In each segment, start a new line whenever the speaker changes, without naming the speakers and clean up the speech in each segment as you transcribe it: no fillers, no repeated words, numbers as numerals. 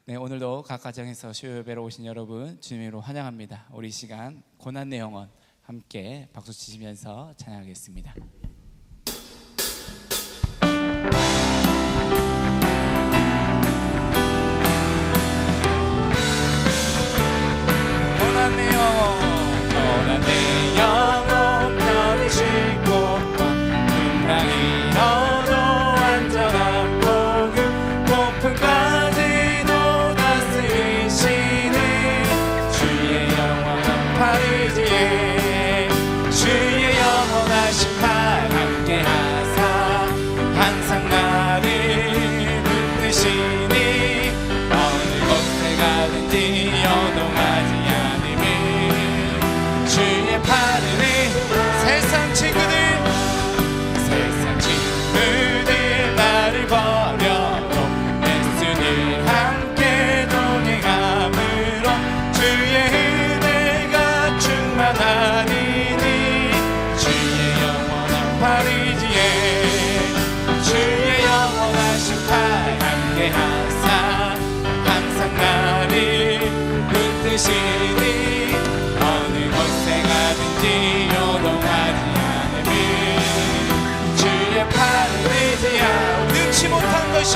네, 오늘도 각 가정에서 수요 예배로 오신 여러분 주님으로 환영합니다. 우리 이 시간 고난 내 영혼 함께 박수 치시면서 찬양하겠습니다. 고난 내 영혼, 고난 내 영혼 편히 쉴고 풍랑이 어도 완전한 복음 폭풍까지도 다스리시는 주의 영원한 파리지에 주의 영원하신 팔 함께 하사 항상 나를 붙드시니 어느 곳에 가든지 요동하지 않음을 주의 팔을 세상 친구들 나를 버려도 예수님 함께 동행함으로 주의 은혜가 충만하리니 주의 영원한 파리지에 주의 영원하신 팔 함께 하사 항상 나를 붙드시니 어느 곳에 가든지 요동하지 않음을 주의 팔을 능치 못한 것이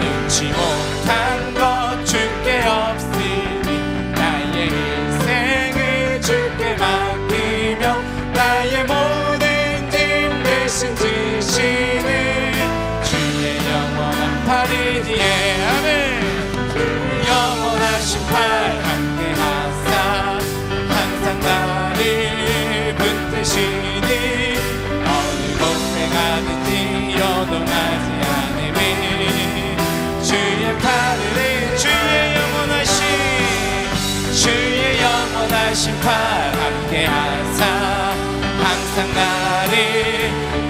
능치 못한 것 주께 없으니 나의 인생을 주께 맡기며 나의 모든 짐 대신 지시는 주의 영원한 팔이지에 아멘. 주의 영원하신 팔 함께 하사 항상 나를 붙드시니 어느 곳에 가든지 요동하지 않음이 주의 팔을 주의 영원하신 팔 함께 하사 항상 나를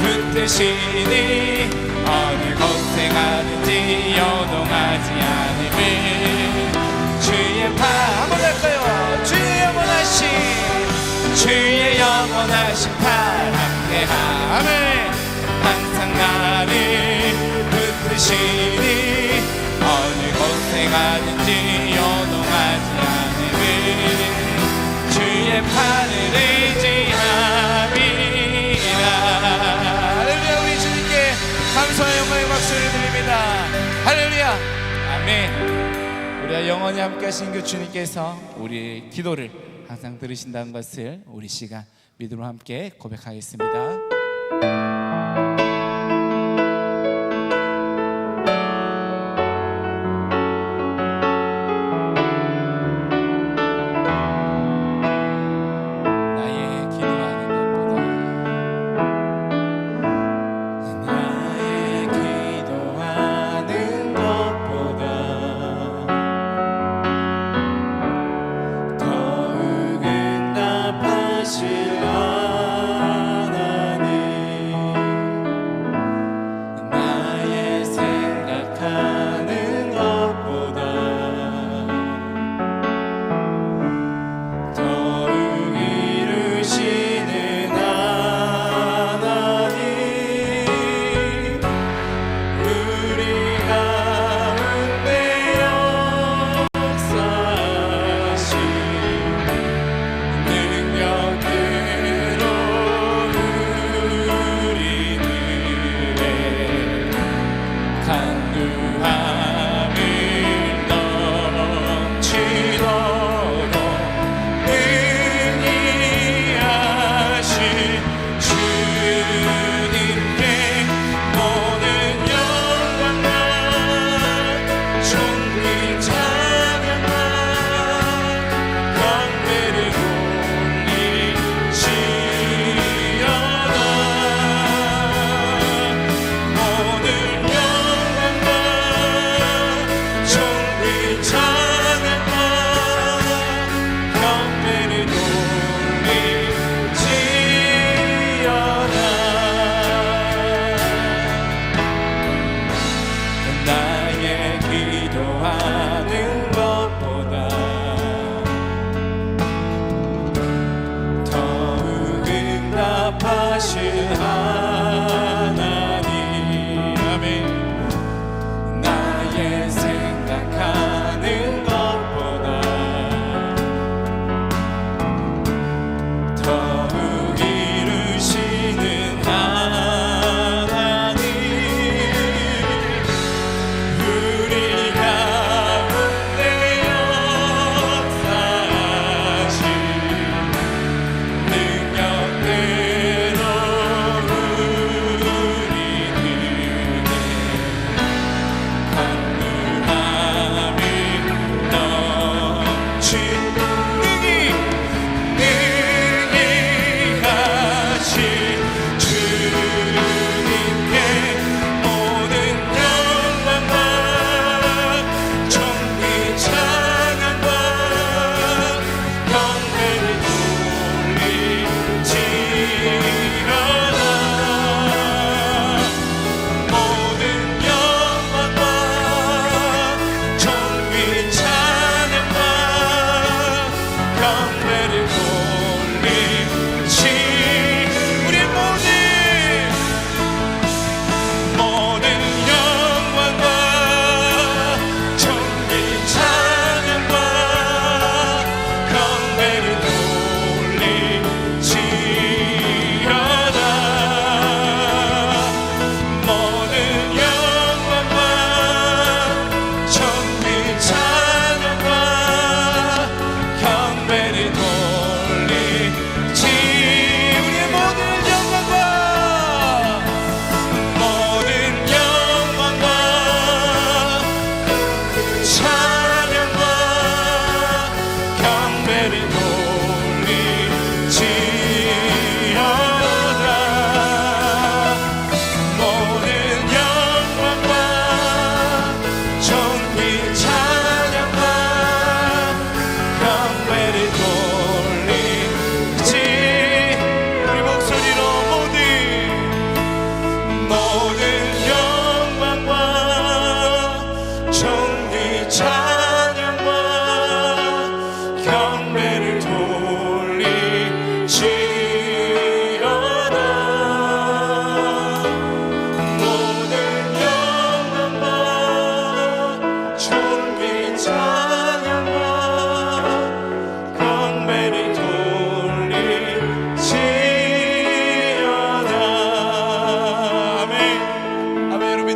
붙드시니 어느 곳에 가든지 요동하지 않음이 주의 팔 한번 할까요? 주의 영원하신 팔 함께 하면 항상 나를 붙드시니 어느 곳에 가든지 요동하지 않음을 주의 팔을 의지함이라. 할렐루야. 우리 주님께 감사와 영광의 박수를 드립니다. 할렐루야. 아멘. 우리와 영원히 함께 하신 그 주님께서 우리의 기도를 항상 들으신다는 것을 우리 시간 믿음으로 함께 고백하겠습니다.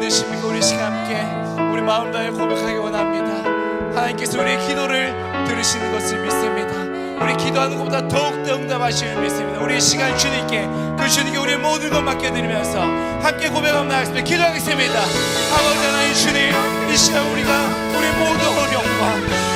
믿으십니까? 우리 시간 함께 우리 마음 다해 고백하기 원합니다. 하나님께서 우리의 기도를 들으시는 것을 믿습니다. 우리 기도하는 것보다 더욱더 응답하시는 믿습니다. 우리 시간 주님께, 그 주님께 우리의 모든 것 맡겨드리면서 함께 고백하며 나가겠습니다. 기도하겠습니다. 아버지 하나님 주님, 이 시간 우리가 우리 모든 어려움과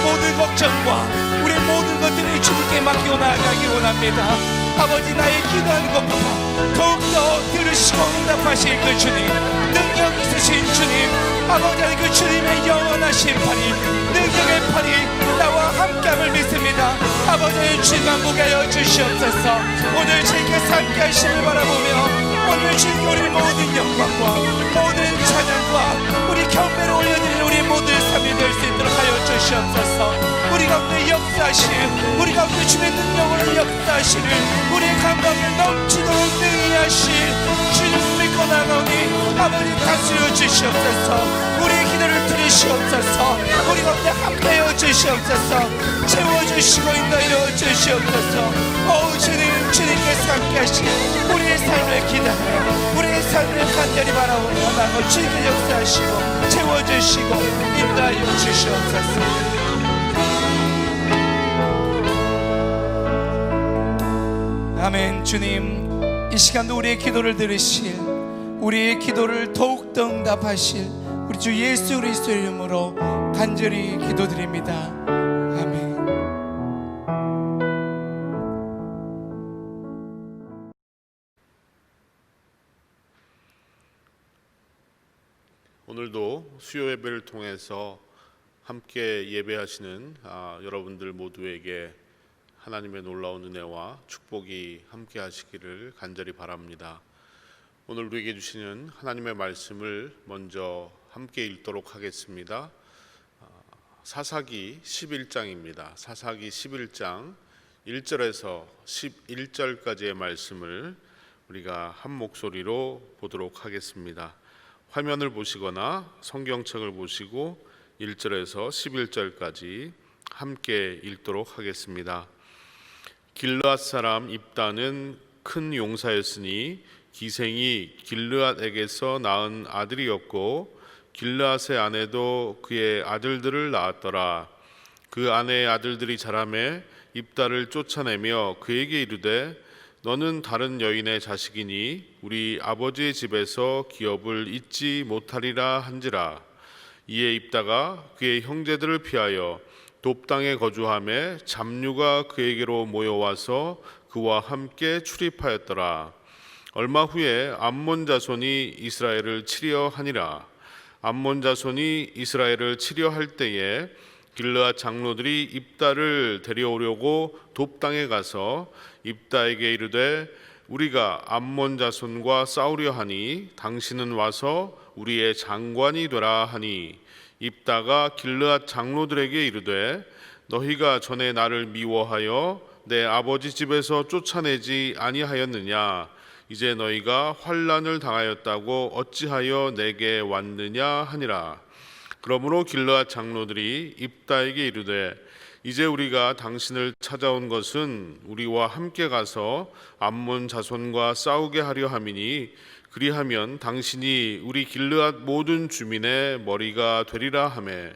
모든 걱정과 우리 모든 것들을 주님께 맡기고 나아가기 원합니다. 아버지, 나의 기도하는 것보다 더욱더 들으시고 응답하실 그 주님, 능력 있으신 주님, 아버지 하나님, 그 주님의 영원하신 팔이, 능력의 팔이 나와 함께함을 믿습니다. 아버지, 주님과 함께하여 주시옵소서. 오늘 주님께서 함께하심을 바라보며 오늘 주님께 우리 모든 영광과 모든 찬양과 우리 경배를 올려드리는 우리 모든 삶이 될 수 있도록 하여 주시옵소서. 우리 가운데 역사하시는, 우리 가운데 주의 능력으로 역사하시는, 우리의 감각을 넘치도록 능히 하실 주님을 믿고 나가오니 아버지, 다스려 주시옵소서. 우리의 기도를 들으시옵소서. 우리 가운데 함께하여 주시옵소서. 채워주시고 인도하여 주시옵소서. 오 주님, 주님께서 함께하시는 우리의 삶을 기다려 우리의 삶을 간절히 바라보며 나고 주님께 역사하시고 채워주시고 인도하여 주시옵소서. 아멘. 주님, 이 시간도 우리의 기도를 들으실, 우리의 기도를 더욱더 응답하실 우리 주 예수 그리스도의 이름으로 간절히 기도드립니다. 아멘.
오늘도 수요 예배를 통해서 함께 예배하시는 여러분들 모두에게 하나님의 놀라운 은혜와 축복이 함께 하시기를 간절히 바랍니다. 오늘 우리에게 주시는 하나님의 말씀을 먼저 함께 읽도록 하겠습니다. 사사기 11장입니다. 사사기 11장 1절에서 11절까지의 말씀을 우리가 한 목소리로 보도록 하겠습니다. 화면을 보시거나 성경책을 보시고 1절에서 11절까지 함께 읽도록 하겠습니다. 길르앗 사람 입다는 큰 용사였으니 기생이 길르앗에게서 낳은 아들이었고 길르앗의 아내도 그의 아들들을 낳았더라. 그 아내의 아들들이 자라매 입다를 쫓아내며 그에게 이르되 너는 다른 여인의 자식이니 우리 아버지의 집에서 기업을 잊지 못하리라 한지라. 이에 입다가 그의 형제들을 피하여 돕당에 거주하며 잡류가 그에게로 모여와서 그와 함께 출입하였더라. 얼마 후에 암몬 자손이 이스라엘을 치려 하니라. 암몬 자손이 이스라엘을 치려 할 때에 길르앗 장로들이 입다를 데려오려고 돕당에 가서 입다에게 이르되 우리가 암몬 자손과 싸우려 하니 당신은 와서 우리의 장관이 되라 하니 입다가 길르앗 장로들에게 이르되 너희가 전에 나를 미워하여 내 아버지 집에서 쫓아내지 아니하였느냐? 이제 너희가 환난을 당하였다고 어찌하여 내게 왔느냐 하니라. 그러므로 길르앗 장로들이 입다에게 이르되 이제 우리가 당신을 찾아온 것은 우리와 함께 가서 암몬 자손과 싸우게 하려 함이니 그리하면 당신이 우리 길르앗 모든 주민의 머리가 되리라 하매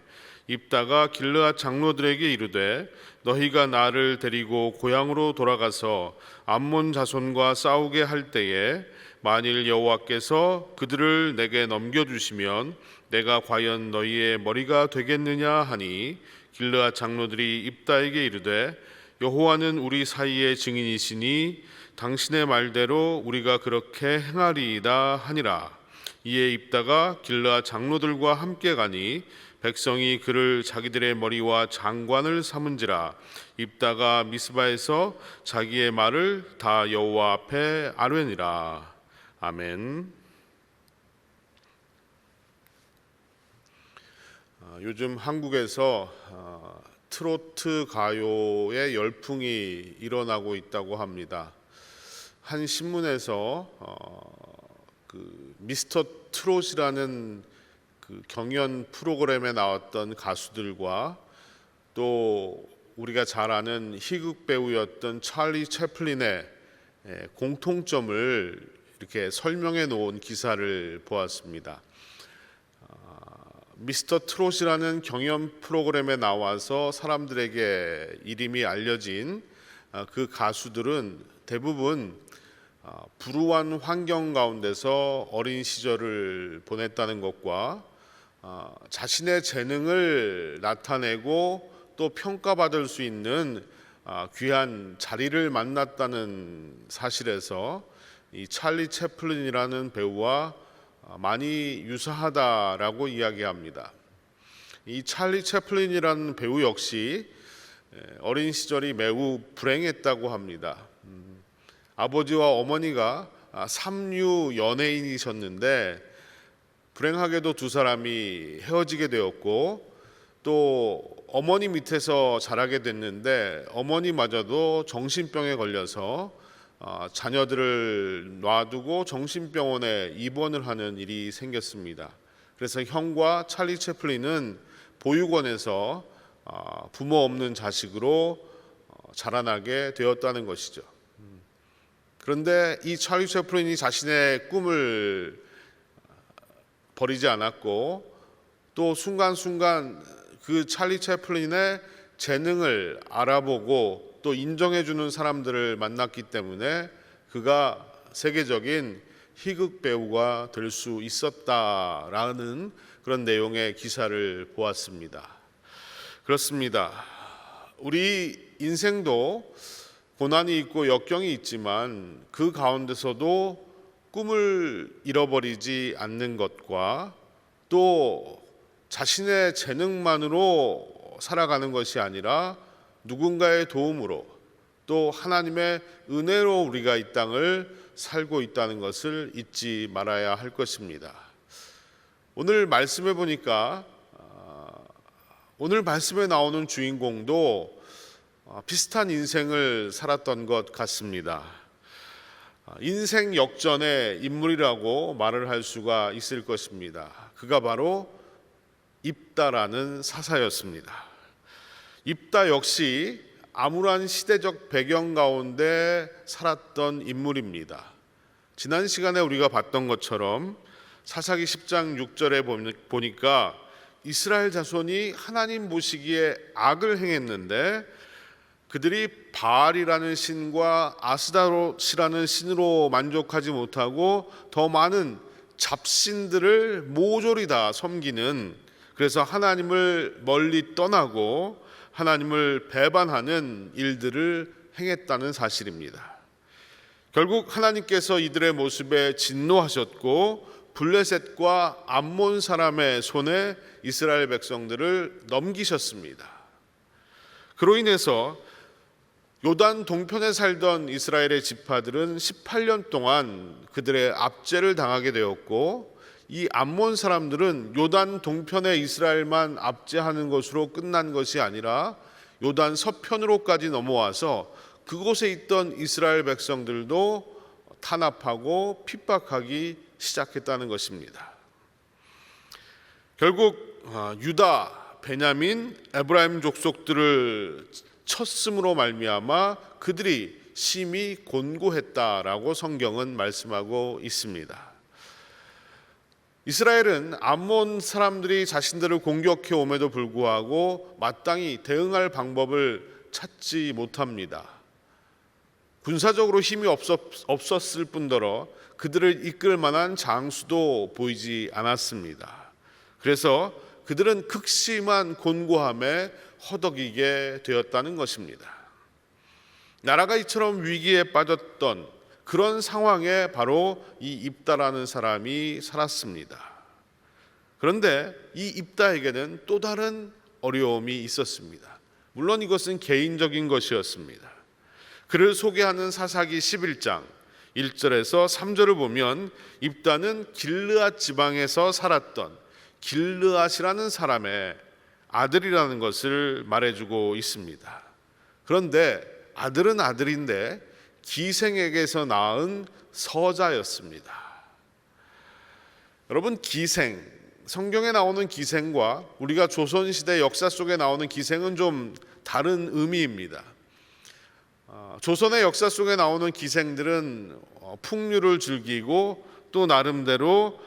입다가 길르앗 장로들에게 이르되 너희가 나를 데리고 고향으로 돌아가서 암몬 자손과 싸우게 할 때에 만일 여호와께서 그들을 내게 넘겨주시면 내가 과연 너희의 머리가 되겠느냐 하니 길르앗 장로들이 입다에게 이르되 여호와는 우리 사이의 증인이시니 당신의 말대로 우리가 그렇게 행하리이다 하니라. 이에 입다가 길르앗 장로들과 함께 가니 백성이 그를 자기들의 머리와 장관을 삼은지라. 입다가 미스바에서 자기의 말을 다 여호와 앞에 아뢰니라. 아멘. 요즘 한국에서 트로트 가요의 열풍이 일어나고 있다고 합니다. 한 신문에서 미스터 트롯이라는 경연 프로그램에 나왔던 가수들과 또 우리가 잘 아는 희극 배우였던 찰리 채플린의 공통점을 이렇게 설명해 놓은 기사를 보았습니다. 미스터 트롯이라는 경연 프로그램에 나와서 사람들에게 이름이 알려진 그 가수들은 대부분 불우한 환경 가운데서 어린 시절을 보냈다는 것과 자신의 재능을 나타내고 또 평가받을 수 있는 귀한 자리를 만났다는 사실에서 이 찰리 채플린이라는 배우와 많이 유사하다라고 이야기합니다. 이 찰리 채플린이라는 배우 역시 어린 시절이 매우 불행했다고 합니다. 아버지와 어머니가 삼류 연예인이셨는데 불행하게도 두 사람이 헤어지게 되었고 또 어머니 밑에서 자라게 됐는데 어머니마저도 정신병에 걸려서 자녀들을 놔두고 정신병원에 입원을 하는 일이 생겼습니다. 그래서 형과 찰리 채플린은 보육원에서 부모 없는 자식으로 자라나게 되었다는 것이죠. 그런데 이 찰리 채플린이 자신의 꿈을 버리지 않았고 또 순간순간 그 찰리 채플린의 재능을 알아보고 또 인정해주는 사람들을 만났기 때문에 그가 세계적인 희극 배우가 될 수 있었다라는 그런 내용의 기사를 보았습니다. 그렇습니다. 우리 인생도 고난이 있고 역경이 있지만 그 가운데서도 꿈을 잃어버리지 않는 것과 또 자신의 재능만으로 살아가는 것이 아니라 누군가의 도움으로 또 하나님의 은혜로 우리가 이 땅을 살고 있다는 것을 잊지 말아야 할 것입니다. 오늘 말씀해 보니까 오늘 말씀에 나오는 주인공도 비슷한 인생을 살았던 것 같습니다. 인생 역전의 인물이라고 말을 할 수가 있을 것입니다. 그가 바로 입다라는 사사였습니다. 입다 역시 암울한 시대적 배경 가운데 살았던 인물입니다. 지난 시간에 우리가 봤던 것처럼 사사기 10장 6절에 보니까 이스라엘 자손이 하나님 보시기에 악을 행했는데 그들이 바알이라는 신과 아스다롯이라는 신으로 만족하지 못하고 더 많은 잡신들을 모조리 다 섬기는, 그래서 하나님을 멀리 떠나고 하나님을 배반하는 일들을 행했다는 사실입니다. 결국 하나님께서 이들의 모습에 진노하셨고 블레셋과 암몬 사람의 손에 이스라엘 백성들을 넘기셨습니다. 그로 인해서 요단 동편에 살던 이스라엘의 지파들은 18년 동안 그들의 압제를 당하게 되었고 이 암몬 사람들은 요단 동편의 이스라엘만 압제하는 것으로 끝난 것이 아니라 요단 서편으로까지 넘어와서 그곳에 있던 이스라엘 백성들도 탄압하고 핍박하기 시작했다는 것입니다. 결국 유다, 베냐민, 에브라임 족속들을 쳤음으로 말미암아 그들이 심히 곤고했다라고 성경은 말씀하고 있습니다. 이스라엘은 암몬 사람들이 자신들을 공격해 옴에도 불구하고 마땅히 대응할 방법을 찾지 못합니다. 군사적으로 힘이 없었을 뿐더러 그들을 이끌 만한 장수도 보이지 않았습니다. 그래서 그들은 극심한 곤고함에 허덕이게 되었다는 것입니다. 나라가 이처럼 위기에 빠졌던 그런 상황에 바로 이 입다라는 사람이 살았습니다. 그런데 이 입다에게는 또 다른 어려움이 있었습니다. 물론 이것은 개인적인 것이었습니다. 그를 소개하는 사사기 11장 1절에서 3절을 보면 입다는 길르앗 지방에서 살았던 길르앗이라는 사람의 아들이라는 것을 말해주고 있습니다. 그런데 아들은 아들인데 기생에게서 낳은 서자였습니다. 여러분, 기생, 성경에 나오는 기생과 우리가 조선시대 역사 속에 나오는 기생은 좀 다른 의미입니다. 조선의 역사 속에 나오는 기생들은 풍류를 즐기고 또 나름대로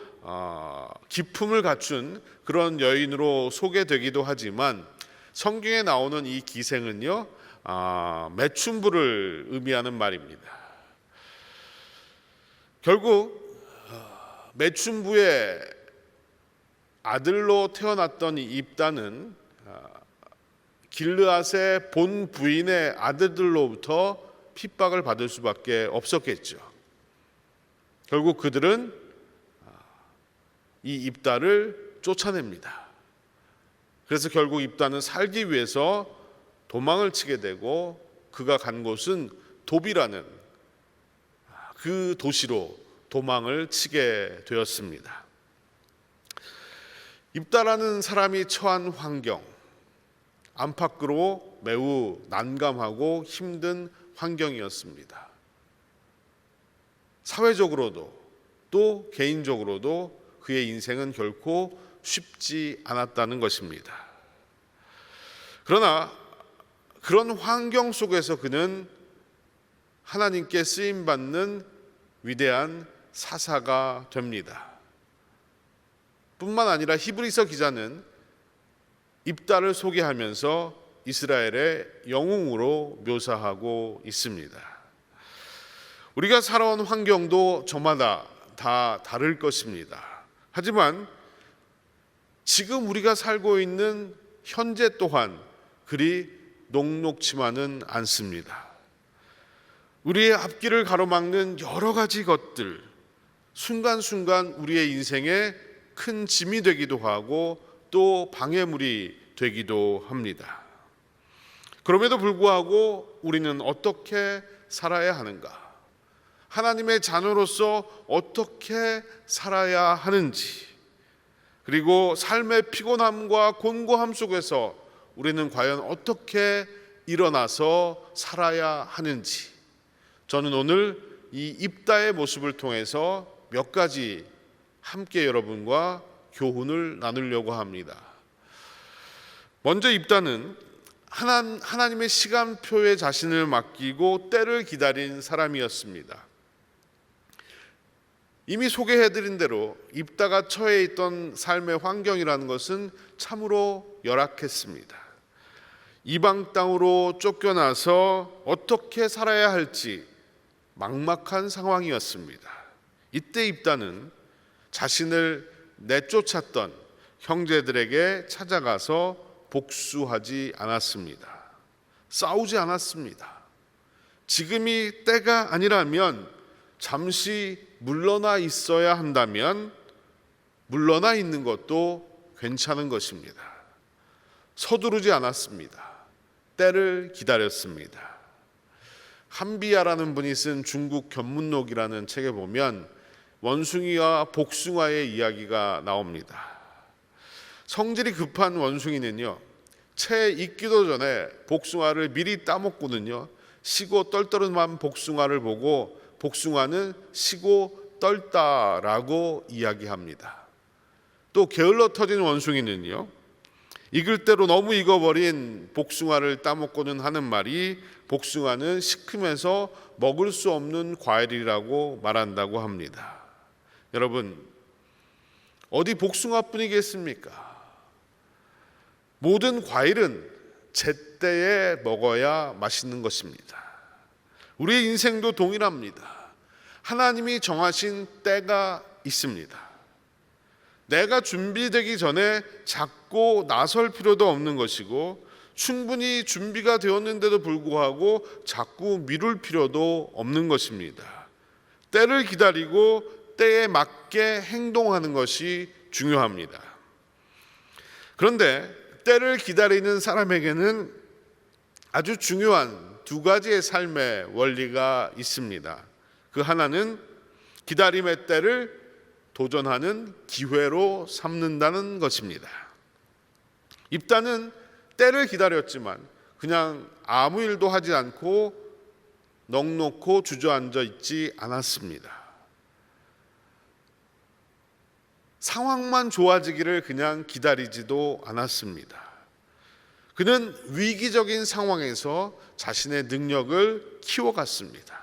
기품을 갖춘 그런 여인으로 소개되기도 하지만 성경에 나오는 이 기생은요, 매춘부를 의미하는 말입니다. 결국 매춘부의 아들로 태어났던 이 입다는 길르앗의 본 부인의 아들들로부터 핍박을 받을 수밖에 없었겠죠. 결국 그들은 이 입다를 쫓아냅니다. 그래서 결국 입다는 살기 위해서 도망을 치게 되고 그가 간 곳은 돕이라는 그 도시로 도망을 치게 되었습니다. 입다라는 사람이 처한 환경, 안팎으로 매우 난감하고 힘든 환경이었습니다. 사회적으로도 또 개인적으로도 그의 인생은 결코 쉽지 않았다는 것입니다. 그러나 그런 환경 속에서 그는 하나님께 쓰임받는 위대한 사사가 됩니다. 뿐만 아니라 히브리서 기자는 입다를 소개하면서 이스라엘의 영웅으로 묘사하고 있습니다. 우리가 살아온 환경도 저마다 다 다를 것입니다. 하지만 지금 우리가 살고 있는 현재 또한 그리 녹록지만은 않습니다. 우리의 앞길을 가로막는 여러 가지 것들, 순간순간 우리의 인생에 큰 짐이 되기도 하고 또 방해물이 되기도 합니다. 그럼에도 불구하고 우리는 어떻게 살아야 하는가? 하나님의 자녀로서 어떻게 살아야 하는지, 그리고 삶의 피곤함과 곤고함 속에서 우리는 과연 어떻게 일어나서 살아야 하는지, 저는 오늘 이 입다의 모습을 통해서 몇 가지 함께 여러분과 교훈을 나누려고 합니다. 먼저 입다는 하나님의 시간표에 자신을 맡기고 때를 기다린 사람이었습니다. 이미 소개해드린 대로 입다가 처해 있던 삶의 환경이라는 것은 참으로 열악했습니다. 이방 땅으로 쫓겨나서 어떻게 살아야 할지 막막한 상황이었습니다. 이때 입다는 자신을 내쫓았던 형제들에게 찾아가서 복수하지 않았습니다. 싸우지 않았습니다. 지금이 때가 아니라면 잠시 물러나 있어야 한다면 물러나 있는 것도 괜찮은 것입니다. 서두르지 않았습니다. 때를 기다렸습니다. 한비야라는 분이 쓴 중국 견문록이라는 책에 보면 원숭이와 복숭아의 이야기가 나옵니다. 성질이 급한 원숭이는요, 채 익기도 전에 복숭아를 미리 따먹고는요, 시고 떨떠름한 복숭아를 보고 복숭아는 시고 떨다라고 이야기합니다. 또 게을러 터진 원숭이는요, 익을 대로 너무 익어버린 복숭아를 따먹고는 하는 말이 복숭아는 시큼해서 먹을 수 없는 과일이라고 말한다고 합니다. 여러분, 어디 복숭아뿐이겠습니까? 모든 과일은 제때에 먹어야 맛있는 것입니다. 우리의 인생도 동일합니다. 하나님이 정하신 때가 있습니다. 내가 준비되기 전에 자꾸 나설 필요도 없는 것이고, 충분히 준비가 되었는데도 불구하고 자꾸 미룰 필요도 없는 것입니다. 때를 기다리고 때에 맞게 행동하는 것이 중요합니다. 그런데 때를 기다리는 사람에게는 아주 중요한 두 가지의 삶의 원리가 있습니다. 그 하나는 기다림의 때를 도전하는 기회로 삼는다는 것입니다. 입다는 때를 기다렸지만 그냥 아무 일도 하지 않고 넋놓고 주저앉아 있지 않았습니다. 상황만 좋아지기를 그냥 기다리지도 않았습니다. 그는 위기적인 상황에서 자신의 능력을 키워갔습니다.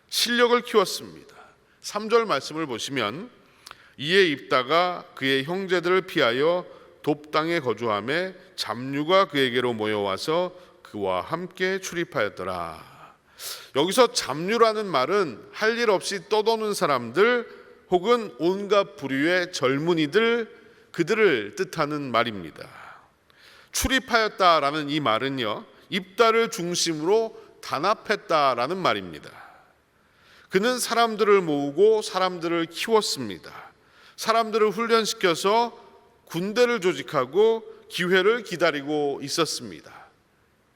실력을 키웠습니다. 3절 말씀을 보시면 이에 입다가 그의 형제들을 피하여 돕당에 거주하며 잡류가 그에게로 모여와서 그와 함께 출입하였더라. 여기서 잡류라는 말은 할 일 없이 떠도는 사람들 혹은 온갖 부류의 젊은이들, 그들을 뜻하는 말입니다. 출입하였다라는 이 말은요, 입다를 중심으로 단합했다라는 말입니다. 그는 사람들을 모으고 사람들을 키웠습니다. 사람들을 훈련시켜서 군대를 조직하고 기회를 기다리고 있었습니다.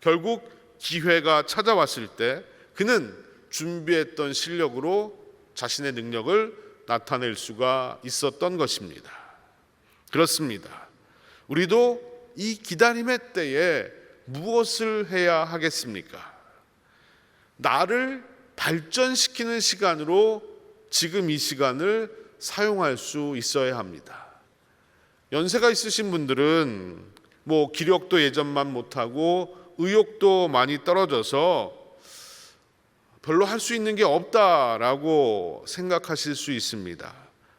결국 기회가 찾아왔을 때 그는 준비했던 실력으로 자신의 능력을 나타낼 수가 있었던 것입니다. 그렇습니다. 우리도 이 기다림의 때에 무엇을 해야 하겠습니까? 나를 발전시키는 시간으로 지금 이 시간을 사용할 수 있어야 합니다. 연세가 있으신 분들은 기력도 예전만 못하고 의욕도 많이 떨어져서 별로 할 수 있는 게 없다라고 생각하실 수 있습니다.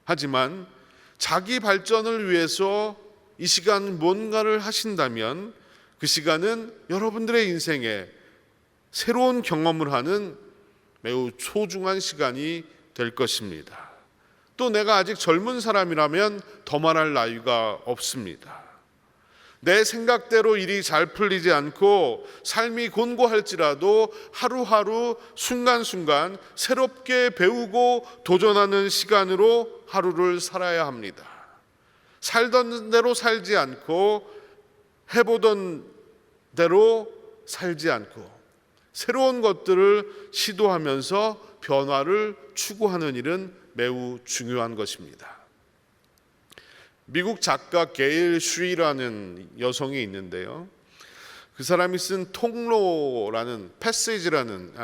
하지만 자기 발전을 위해서 이 시간 뭔가를 하신다면 그 시간은 여러분들의 인생에 새로운 경험을 하는 매우 소중한 시간이 될 것입니다. 또 내가 아직 젊은 사람이라면 더 말할 나이가 없습니다. 내 생각대로 일이 잘 풀리지 않고 삶이 곤고할지라도 하루하루 순간순간 새롭게 배우고 도전하는 시간으로 하루를 살아야 합니다. 살던 대로 살지 않고 해보던 대로 살지 않고 새로운 것들을 시도하면서 변화를 추구하는 일은 매우 중요한 것입니다. 미국 작가 게일 슈이라는 여성이 있는데요. 그 사람이 쓴 통로라는 패시지라는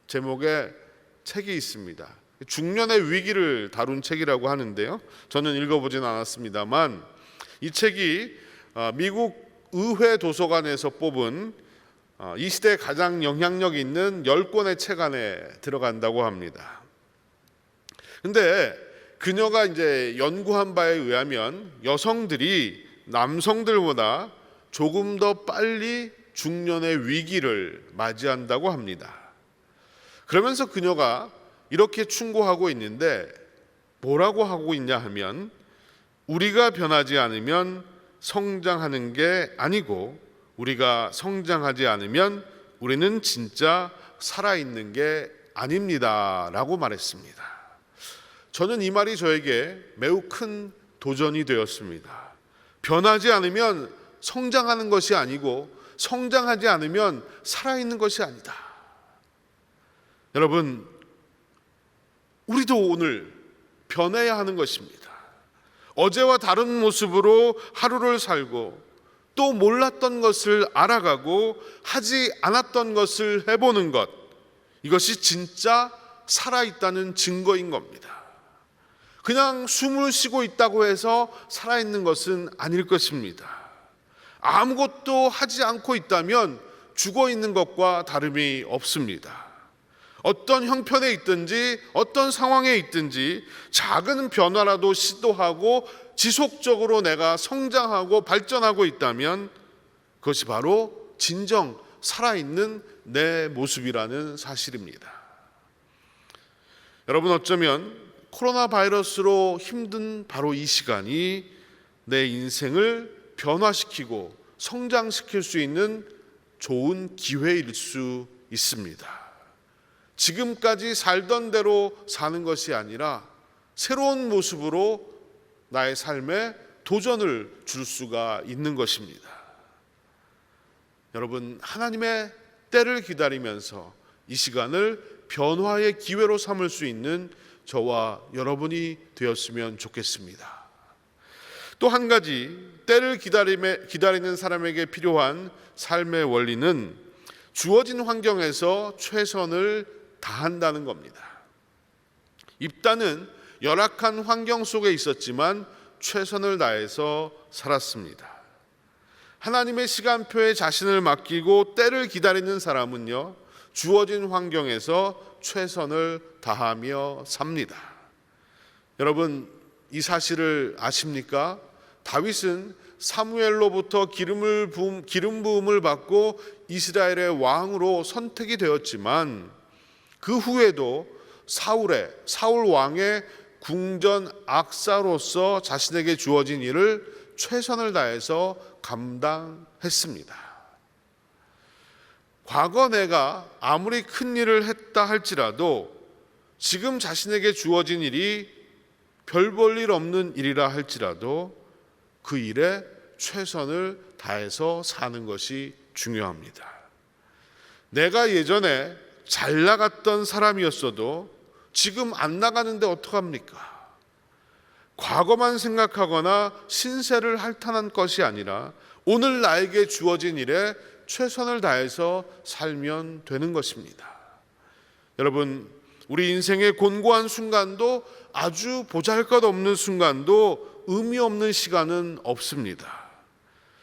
제목의 책이 있습니다. 중년의 위기를 다룬 책이라고 하는데요. 저는 읽어보진 않았습니다만 이 책이 미국 의회 도서관에서 뽑은 이 시대에 가장 영향력 있는 10권의 책 안에 들어간다고 합니다. 근데 그녀가 이제 연구한 바에 의하면 여성들이 남성들보다 조금 더 빨리 중년의 위기를 맞이한다고 합니다. 그러면서 그녀가 이렇게 충고하고 있는데 뭐라고 하고 있냐 하면 우리가 변하지 않으면 성장하는 게 아니고 우리가 성장하지 않으면 우리는 진짜 살아있는 게 아닙니다 라고 말했습니다. 저는 이 말이 저에게 매우 큰 도전이 되었습니다. 변하지 않으면 성장하는 것이 아니고 성장하지 않으면 살아있는 것이 아니다. 여러분, 우리도 오늘 변해야 하는 것입니다. 어제와 다른 모습으로 하루를 살고 또 몰랐던 것을 알아가고 하지 않았던 것을 해보는 것, 이것이 진짜 살아있다는 증거인 겁니다. 그냥 숨을 쉬고 있다고 해서 살아있는 것은 아닐 것입니다. 아무것도 하지 않고 있다면 죽어 있는 것과 다름이 없습니다. 어떤 형편에 있든지 어떤 상황에 있든지 작은 변화라도 시도하고 지속적으로 내가 성장하고 발전하고 있다면 그것이 바로 진정 살아있는 내 모습이라는 사실입니다. 여러분, 어쩌면 코로나 바이러스로 힘든 바로 이 시간이 내 인생을 변화시키고 성장시킬 수 있는 좋은 기회일 수 있습니다. 지금까지 살던 대로 사는 것이 아니라 새로운 모습으로 나의 삶에 도전을 줄 수가 있는 것입니다. 여러분, 하나님의 때를 기다리면서 이 시간을 변화의 기회로 삼을 수 있는 저와 여러분이 되었으면 좋겠습니다. 또 한 가지, 때를 기다리는 사람에게 필요한 삶의 원리는 주어진 환경에서 최선을 다한다는 겁니다. 입다는 열악한 환경 속에 있었지만 최선을 다해서 살았습니다. 하나님의 시간표에 자신을 맡기고 때를 기다리는 사람은요, 주어진 환경에서 최선을 다하며 삽니다. 여러분, 이 사실을 아십니까? 다윗은 사무엘로부터 기름 부음을 받고 이스라엘의 왕으로 선택이 되었지만 그 후에도 사울 왕의 궁전 악사로서 자신에게 주어진 일을 최선을 다해서 감당했습니다. 과거 내가 아무리 큰 일을 했다 할지라도 지금 자신에게 주어진 일이 별 볼 일 없는 일이라 할지라도 그 일에 최선을 다해서 사는 것이 중요합니다. 내가 예전에 잘 나갔던 사람이었어도 지금 안 나가는데 어떡합니까? 과거만 생각하거나 신세를 할탄한 것이 아니라 오늘 나에게 주어진 일에 최선을 다해서 살면 되는 것입니다. 여러분, 우리 인생의 곤고한 순간도 아주 보잘것없는 순간도 의미 없는 시간은 없습니다.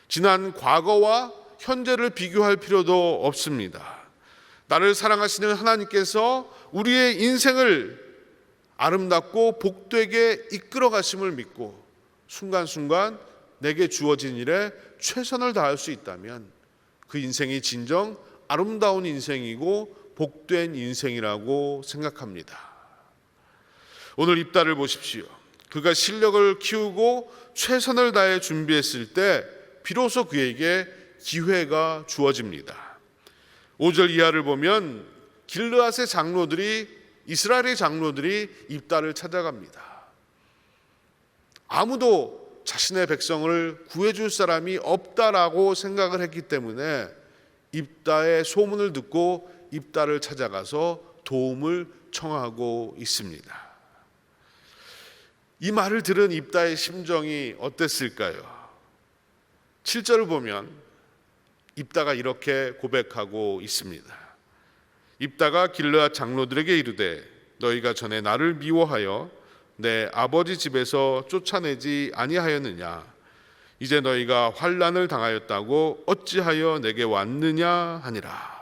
지난 과거와 현재를 비교할 필요도 없습니다. 나를 사랑하시는 하나님께서 우리의 인생을 아름답고 복되게 이끌어 가심을 믿고 순간순간 내게 주어진 일에 최선을 다할 수 있다면 그 인생이 진정 아름다운 인생이고 복된 인생이라고 생각합니다. 오늘 입다를 보십시오. 그가 실력을 키우고 최선을 다해 준비했을 때 비로소 그에게 기회가 주어집니다. 5절 이하를 보면 길르앗의 이스라엘의 장로들이 입다를 찾아갑니다. 아무도 자신의 백성을 구해줄 사람이 없다라고 생각을 했기 때문에 입다의 소문을 듣고 입다를 찾아가서 도움을 청하고 있습니다. 이 말을 들은 입다의 심정이 어땠을까요? 7절을 보면 입다가 이렇게 고백하고 있습니다. 입다가 길르앗 장로들에게 이르되 너희가 전에 나를 미워하여 내 아버지 집에서 쫓아내지 아니하였느냐? 이제 너희가 환난을 당하였다고 어찌하여 내게 왔느냐 하니라.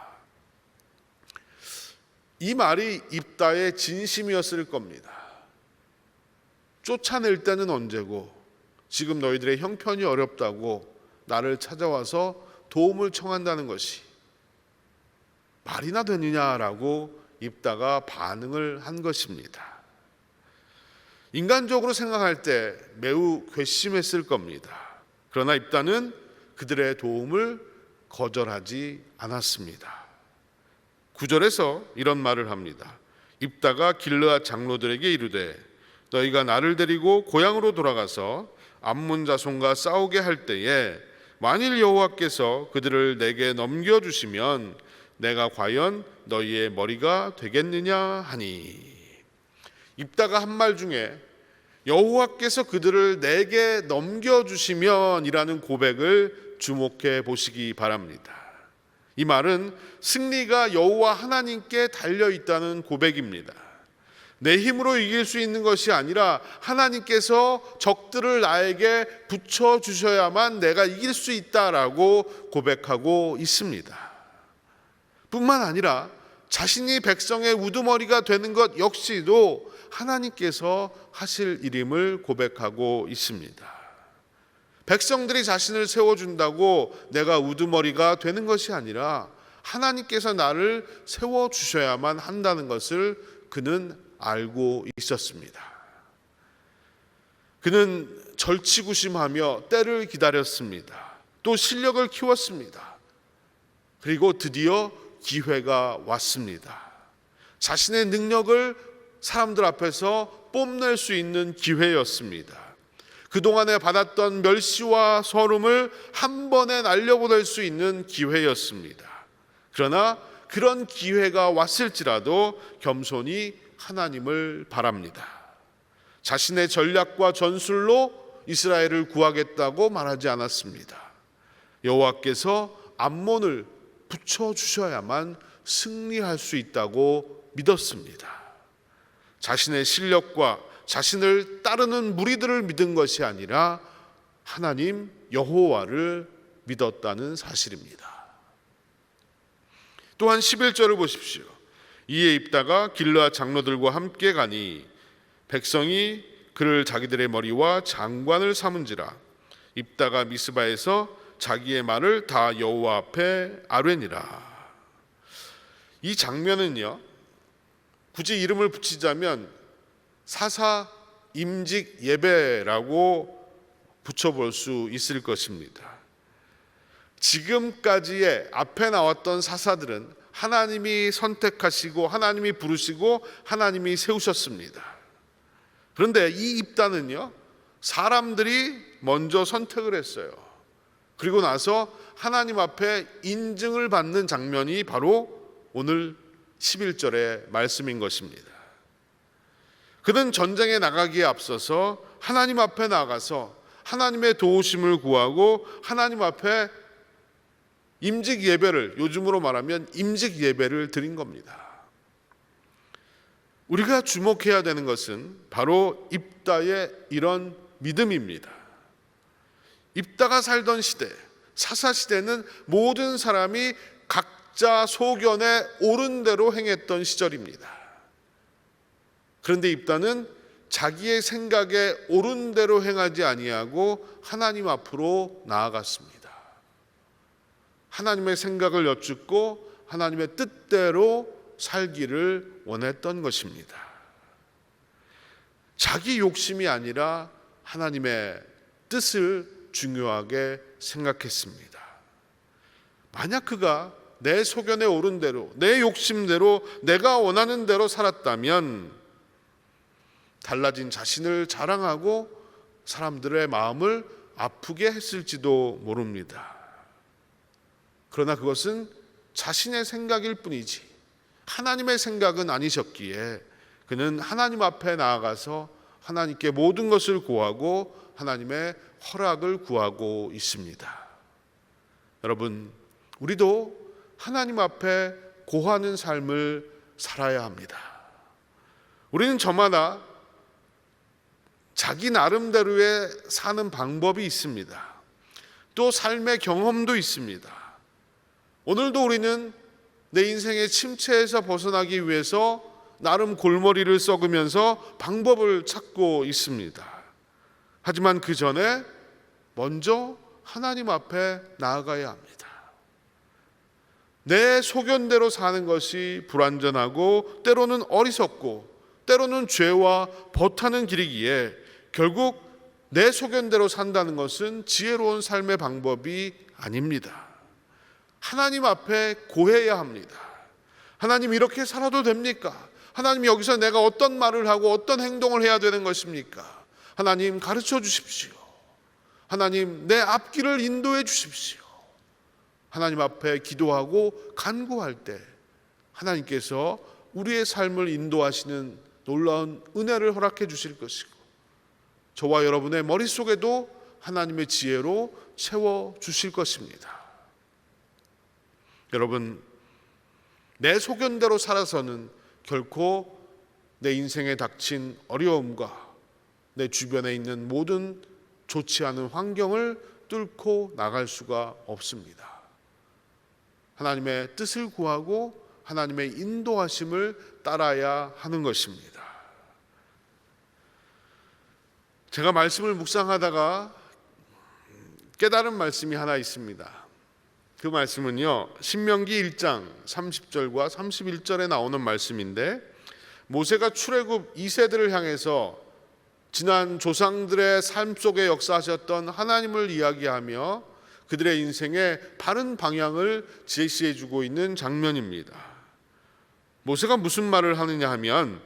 이 말이 입다의 진심이었을 겁니다. 쫓아낼 때는 언제고 지금 너희들의 형편이 어렵다고 나를 찾아와서 도움을 청한다는 것이 말이나 되느냐라고 입다가 반응을 한 것입니다. 인간적으로 생각할 때 매우 괘씸했을 겁니다. 그러나 입다는 그들의 도움을 거절하지 않았습니다. 9절에서 이런 말을 합니다. 입다가 길르앗 장로들에게 이르되 너희가 나를 데리고 고향으로 돌아가서 암몬 자손과 싸우게 할 때에 만일 여호와께서 그들을 내게 넘겨주시면 내가 과연 너희의 머리가 되겠느냐 하니. 입다가 한 말 중에 여호와께서 그들을 내게 넘겨주시면 이라는 고백을 주목해 보시기 바랍니다. 이 말은 승리가 여호와 하나님께 달려있다는 고백입니다. 내 힘으로 이길 수 있는 것이 아니라 하나님께서 적들을 나에게 붙여주셔야만 내가 이길 수 있다라고 고백하고 있습니다. 뿐만 아니라 자신이 백성의 우두머리가 되는 것 역시도 하나님께서 하실 일임을 고백하고 있습니다. 백성들이 자신을 세워준다고 내가 우두머리가 되는 것이 아니라 하나님께서 나를 세워주셔야만 한다는 것을 그는 알고 있었습니다. 그는 절치구심하며 때를 기다렸습니다. 또 실력을 키웠습니다. 그리고 드디어 기회가 왔습니다. 자신의 능력을 사람들 앞에서 뽐낼 수 있는 기회였습니다. 그동안에 받았던 멸시와 서름을 한 번에 날려보낼 수 있는 기회였습니다. 그러나 그런 기회가 왔을지라도 겸손히 하나님을 바랍니다. 자신의 전략과 전술로 이스라엘을 구하겠다고 말하지 않았습니다. 여호와께서 암몬을 붙여주셔야만 승리할 수 있다고 믿었습니다. 자신의 실력과 자신을 따르는 무리들을 믿은 것이 아니라 하나님 여호와를 믿었다는 사실입니다. 또한 11절을 보십시오. 이에 입다가 길르앗 장로들과 함께 가니 백성이 그를 자기들의 머리와 장관을 삼은지라. 입다가 미스바에서 자기의 말을 다 여호와 앞에 아뢰니라. 이 장면은요, 굳이 이름을 붙이자면 사사 임직 예배라고 붙여볼 수 있을 것입니다. 지금까지의 앞에 나왔던 사사들은 하나님이 선택하시고 하나님이 부르시고 하나님이 세우셨습니다. 그런데 이 입다는요, 사람들이 먼저 선택을 했어요. 그리고 나서 하나님 앞에 인증을 받는 장면이 바로 오늘 11절의 말씀인 것입니다. 그는 전쟁에 나가기에 앞서서 하나님 앞에 나가서 하나님의 도우심을 구하고 하나님 앞에 임직 예배를, 요즘으로 말하면 임직 예배를 드린 겁니다. 우리가 주목해야 되는 것은 바로 입다의 이런 믿음입니다. 입다가 살던 시대, 사사 시대는 모든 사람이 각자 소견에 옳은 대로 행했던 시절입니다. 그런데 입다는 자기의 생각에 옳은 대로 행하지 아니하고 하나님 앞으로 나아갔습니다. 하나님의 생각을 여쭙고 하나님의 뜻대로 살기를 원했던 것입니다. 자기 욕심이 아니라 하나님의 뜻을 중요하게 생각했습니다. 만약 그가 내 소견에 옳은 대로, 내 욕심대로, 내가 원하는 대로 살았다면 달라진 자신을 자랑하고 사람들의 마음을 아프게 했을지도 모릅니다. 그러나 그것은 자신의 생각일 뿐이지 하나님의 생각은 아니셨기에 그는 하나님 앞에 나아가서 하나님께 모든 것을 구하고 하나님의 허락을 구하고 있습니다. 여러분, 우리도 하나님 앞에 고하는 삶을 살아야 합니다. 우리는 저마다 자기 나름대로의 사는 방법이 있습니다. 또 삶의 경험도 있습니다. 오늘도 우리는 내 인생의 침체에서 벗어나기 위해서 나름 골머리를 썩으면서 방법을 찾고 있습니다. 하지만 그 전에 먼저 하나님 앞에 나아가야 합니다. 내 소견대로 사는 것이 불완전하고 때로는 어리석고 때로는 죄와 버타는 길이기에 결국 내 소견대로 산다는 것은 지혜로운 삶의 방법이 아닙니다. 하나님 앞에 고해야 합니다. 하나님, 이렇게 살아도 됩니까? 하나님, 여기서 내가 어떤 말을 하고 어떤 행동을 해야 되는 것입니까? 하나님, 가르쳐 주십시오. 하나님, 내 앞길을 인도해 주십시오. 하나님 앞에 기도하고 간구할 때 하나님께서 우리의 삶을 인도하시는 놀라운 은혜를 허락해 주실 것이고, 저와 여러분의 머릿속에도 하나님의 지혜로 채워 주실 것입니다. 여러분, 내 소견대로 살아서는 결코 내 인생에 닥친 어려움과 내 주변에 있는 모든 좋지 않은 환경을 뚫고 나갈 수가 없습니다. 하나님의 뜻을 구하고 하나님의 인도하심을 따라야 하는 것입니다. 제가 말씀을 묵상하다가 깨달은 말씀이 하나 있습니다. 그 말씀은요, 신명기 1장 30절과 31절에 나오는 말씀인데, 모세가 출애굽 2세들을 향해서 지난 조상들의 삶 속에 역사하셨던 하나님을 이야기하며 그들의 인생의 바른 방향을 제시해 주고 있는 장면입니다. 모세가 무슨 말을 하느냐 하면,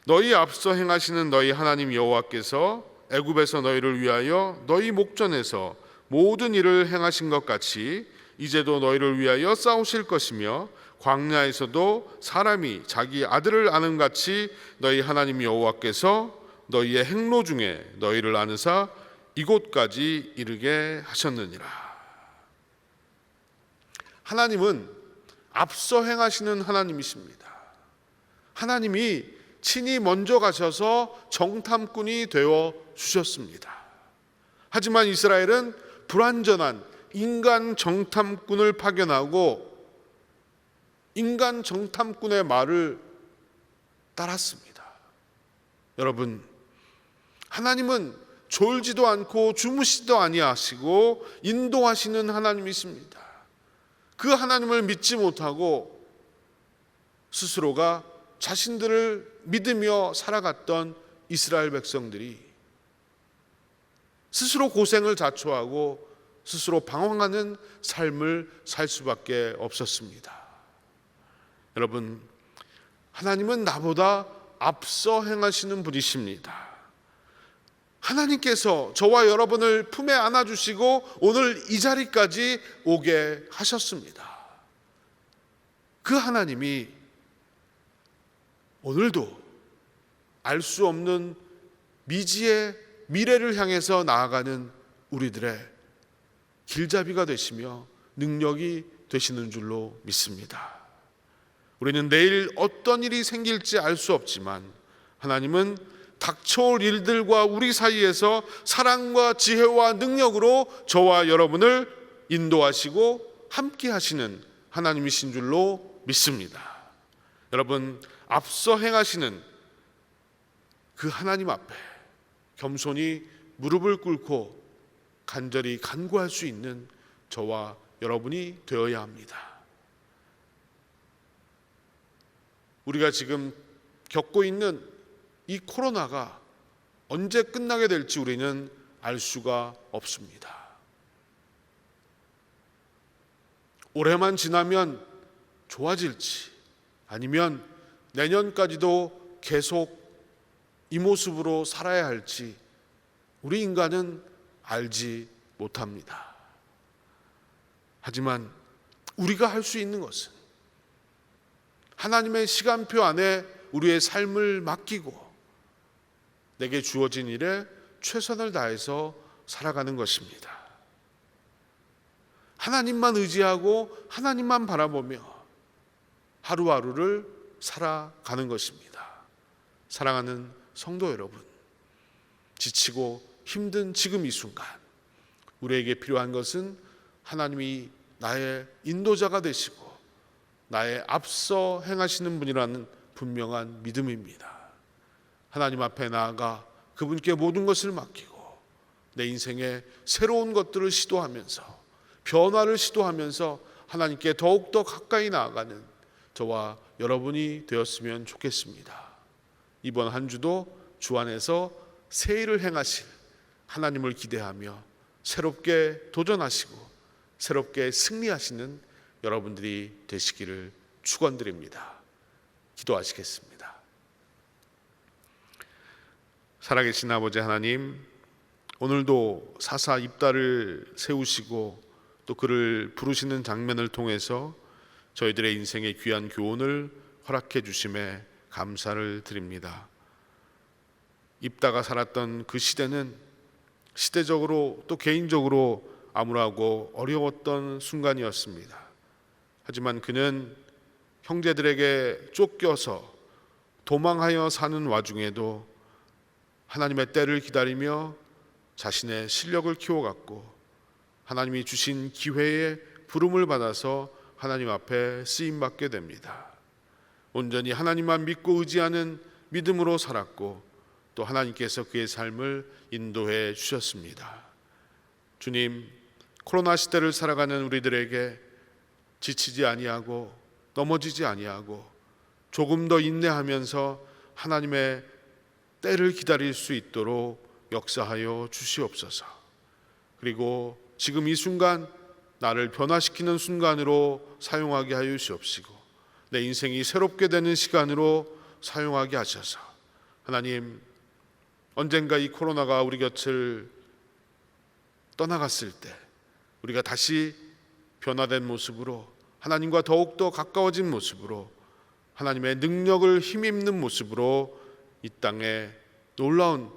너희 앞서 행하시는 너희 하나님 여호와께서 애굽에서 너희를 위하여 너희 목전에서 모든 일을 행하신 것 같이 이제도 너희를 위하여 싸우실 것이며, 광야에서도 사람이 자기 아들을 아는 같이 너희 하나님 여호와께서 너희의 행로 중에 너희를 아느사 이곳까지 이르게 하셨느니라. 하나님은 앞서 행하시는 하나님이십니다. 하나님이 친히 먼저 가셔서 정탐꾼이 되어 주셨습니다. 하지만 이스라엘은 불완전한 인간 정탐꾼을 파견하고 인간 정탐꾼의 말을 따랐습니다. 여러분, 하나님은 졸지도 않고 주무시지도 아니하시고 인도하시는 하나님이십니다. 그 하나님을 믿지 못하고 스스로가 자신들을 믿으며 살아갔던 이스라엘 백성들이 스스로 고생을 자초하고 스스로 방황하는 삶을 살 수밖에 없었습니다. 여러분, 하나님은 나보다 앞서 행하시는 분이십니다. 하나님께서 저와 여러분을 품에 안아주시고 오늘 이 자리까지 오게 하셨습니다. 그 하나님이 오늘도 알 수 없는 미지의 미래를 향해서 나아가는 우리들의 길잡이가 되시며 능력이 되시는 줄로 믿습니다. 우리는 내일 어떤 일이 생길지 알 수 없지만 하나님은 닥쳐올 일들과 우리 사이에서 사랑과 지혜와 능력으로 저와 여러분을 인도하시고 함께 하시는 하나님이신 줄로 믿습니다. 여러분, 앞서 행하시는 그 하나님 앞에 겸손히 무릎을 꿇고 간절히 간구할 수 있는 저와 여러분이 되어야 합니다. 우리가 지금 겪고 있는 이 코로나가 언제 끝나게 될지 우리는 알 수가 없습니다. 올해만 지나면 좋아질지 아니면 내년까지도 계속 이 모습으로 살아야 할지 우리 인간은 알지 못합니다. 하지만 우리가 할 수 있는 것은 하나님의 시간표 안에 우리의 삶을 맡기고 내게 주어진 일에 최선을 다해서 살아가는 것입니다. 하나님만 의지하고 하나님만 바라보며 하루하루를 살아가는 것입니다. 사랑하는 성도 여러분, 지치고 힘든 지금 이 순간 우리에게 필요한 것은 하나님이 나의 인도자가 되시고 나의 앞서 행하시는 분이라는 분명한 믿음입니다. 하나님 앞에 나아가 그분께 모든 것을 맡기고 내 인생에 새로운 것들을 시도하면서 변화를 시도하면서 하나님께 더욱더 가까이 나아가는 저와 여러분이 되었으면 좋겠습니다. 이번 한 주도 주 안에서 새 일을 행하실 하나님을 기대하며 새롭게 도전하시고 새롭게 승리하시는 여러분들이 되시기를 축원드립니다. 기도하시겠습니다. 살아계신 아버지 하나님, 오늘도 사사 입다를 세우시고 또 그를 부르시는 장면을 통해서 저희들의 인생의 귀한 교훈을 허락해 주심에 감사를 드립니다. 입다가 살았던 그 시대는 시대적으로 또 개인적으로 암울하고 어려웠던 순간이었습니다. 하지만 그는 형제들에게 쫓겨서 도망하여 사는 와중에도 하나님의 때를 기다리며 자신의 실력을 키워갔고 하나님이 주신 기회에 부름을 받아서 하나님 앞에 쓰임받게 됩니다. 온전히 하나님만 믿고 의지하는 믿음으로 살았고 또 하나님께서 그의 삶을 인도해 주셨습니다. 주님, 코로나 시대를 살아가는 우리들에게 지치지 아니하고 넘어지지 아니하고 조금 더 인내하면서 하나님의 때를 기다릴 수 있도록 역사하여 주시옵소서. 그리고 지금 이 순간 나를 변화시키는 순간으로 사용하게 하여 주시옵시고 내 인생이 새롭게 되는 시간으로 사용하게 하셔서 하나님, 언젠가 이 코로나가 우리 곁을 떠나갔을 때 우리가 다시 변화된 모습으로 하나님과 더욱더 가까워진 모습으로 하나님의 능력을 힘입는 모습으로 이 땅에 놀라운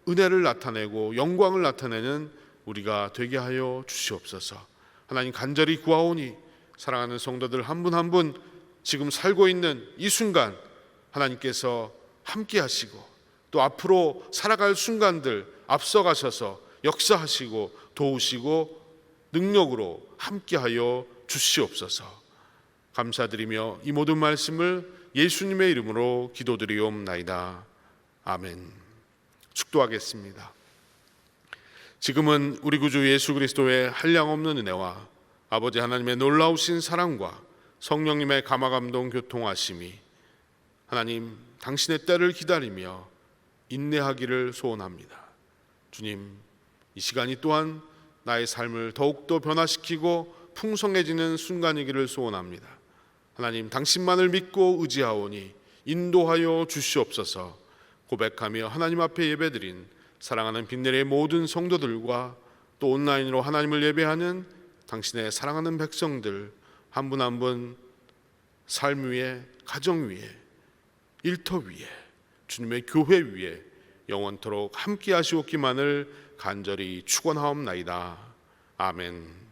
은혜를 나타내고 영광을 나타내는 우리가 되게 하여 주시옵소서. 하나님, 간절히 구하오니 사랑하는 성도들 한 분 한 분 지금 살고 있는 이 순간 하나님께서 함께 하시고 또 앞으로 살아갈 순간들 앞서가셔서 역사하시고 도우시고 능력으로 함께하여 주시옵소서. 감사드리며 이 모든 말씀을 예수님의 이름으로 기도드리옵나이다. 아멘. 축도하겠습니다. 지금은 우리 구주 예수 그리스도의 한량없는 은혜와 아버지 하나님의 놀라우신 사랑과 성령님의 감화감동 교통하심이 하나님 당신의 때를 기다리며 인내하기를 소원합니다. 주님, 이 시간이 또한 나의 삶을 더욱더 변화시키고 풍성해지는 순간이기를 소원합니다. 하나님, 당신만을 믿고 의지하오니 인도하여 주시옵소서. 고백하며 하나님 앞에 예배드린 사랑하는 빛내리의 모든 성도들과 또 온라인으로 하나님을 예배하는 당신의 사랑하는 백성들 한 분 한 분 삶 위에, 가정 위에, 일터 위에, 주님의 교회 위에 영원토록 함께 하시옵기만을 간절히 축원하옵나이다. 아멘.